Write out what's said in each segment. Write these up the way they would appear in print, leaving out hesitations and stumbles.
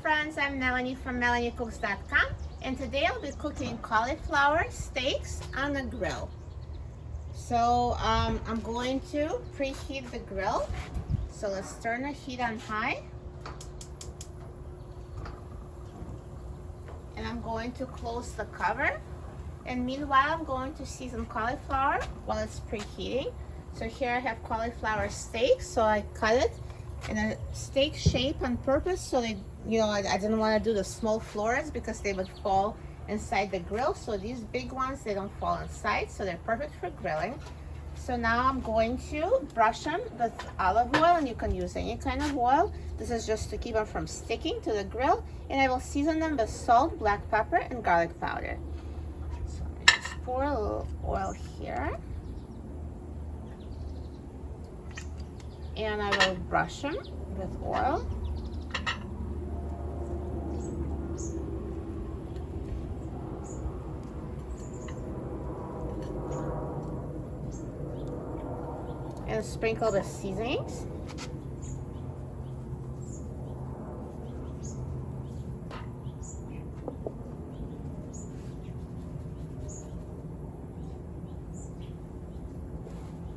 friends, I'm Melanie from MelanieCooks.com, and today I'll be cooking cauliflower steaks on the grill. So I'm going to preheat the grill. So let's turn the heat on high. And I'm going to close the cover. And meanwhile, I'm going to season cauliflower while it's preheating. So here I have cauliflower steaks, so I cut it in a steak shape on purpose so they, I didn't want to do the small florets because they would fall inside the grill. So these big ones, they don't fall inside, so they're perfect for grilling. So now I'm going to brush them with olive oil, and you can use any kind of oil. This is just to keep them from sticking to the grill. And I will season them with salt, black pepper, and garlic powder. So I'm going to just pour a little oil here. And I will brush them with oil. And sprinkle the seasonings.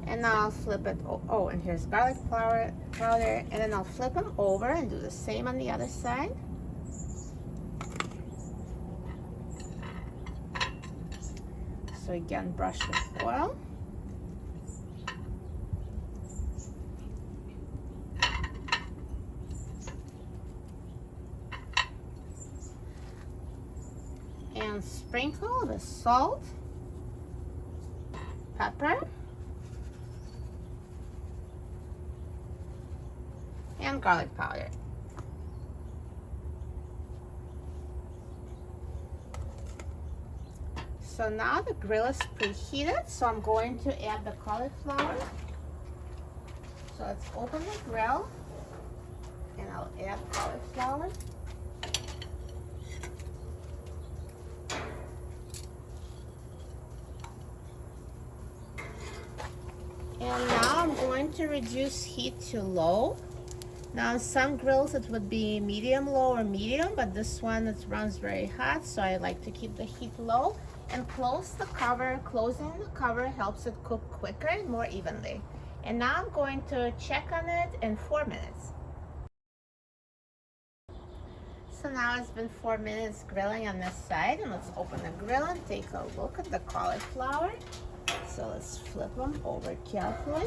And now I'll flip it. Oh, and here's garlic powder, and then I'll flip them over and do the same on the other side. So again, brush with oil. And sprinkle the salt, pepper, and garlic powder. So now the grill is preheated, so I'm going to add the cauliflower. So let's open the grill, and I'll add cauliflower. And now I'm going to reduce heat to low. Now on some grills it would be medium low or medium, but this one it runs very hot, so I like to keep the heat low. And close the cover. Closing the cover helps it cook quicker and more evenly. And now I'm going to check on it in 4 minutes. So now it's been 4 minutes grilling on this side, and let's open the grill and take a look at the cauliflower. So let's flip them over carefully.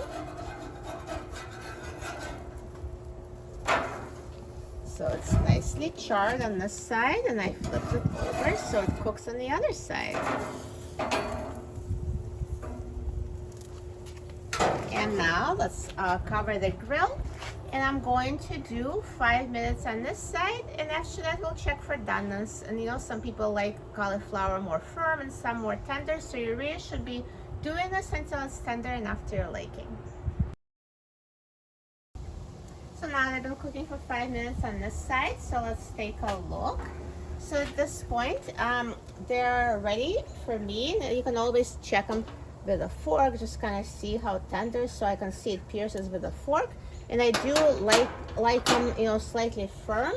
So it's nicely charred on this side, and I flipped it over so it cooks on the other side. And now let's cover the grill, and I'm going to do 5 minutes on this side, and after that we'll check for doneness. And some people like cauliflower more firm and some more tender, so you really should be doing this until it's tender enough to your liking. So now I've been cooking for 5 minutes on this side, so let's take a look. So at this point, they're ready for me. You can always check them with a fork, just kind of see how tender, so I can see it pierces with a fork. And I do like them, slightly firm.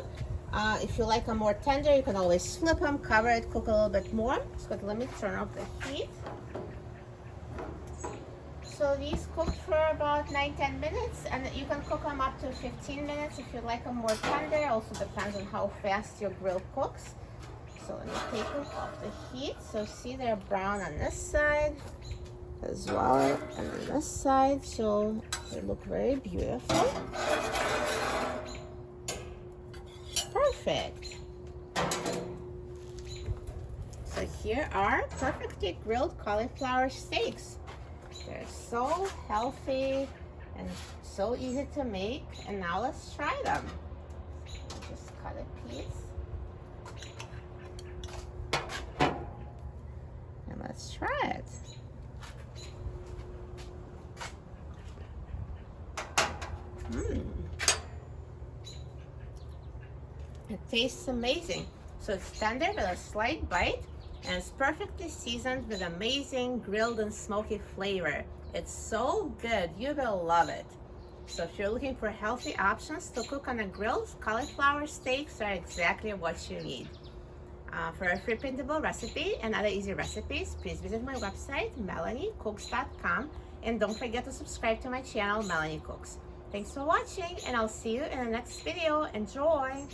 If you like them more tender, you can always flip them, cover it, cook a little bit more. So let me turn off the heat. So these cooked for about 9-10 minutes, and you can cook them up to 15 minutes if you like them more tender. Also depends on how fast your grill cooks. So let me take them off the heat. So see, they're brown on this side as well, and on this side, so they look very beautiful. Perfect. So here are perfectly grilled cauliflower steaks. They're so healthy and so easy to make. And now let's try them. Just cut a piece. And let's try it. It tastes amazing. So it's tender with a slight bite, and it's perfectly seasoned with amazing grilled and smoky flavor. It's so good, you will love it. So if you're looking for healthy options to cook on a grill, cauliflower steaks are exactly what you need. For a free printable recipe and other easy recipes, please visit my website, melaniecooks.com, and don't forget to subscribe to my channel, Melanie Cooks. Thanks for watching, and I'll see you in the next video. Enjoy!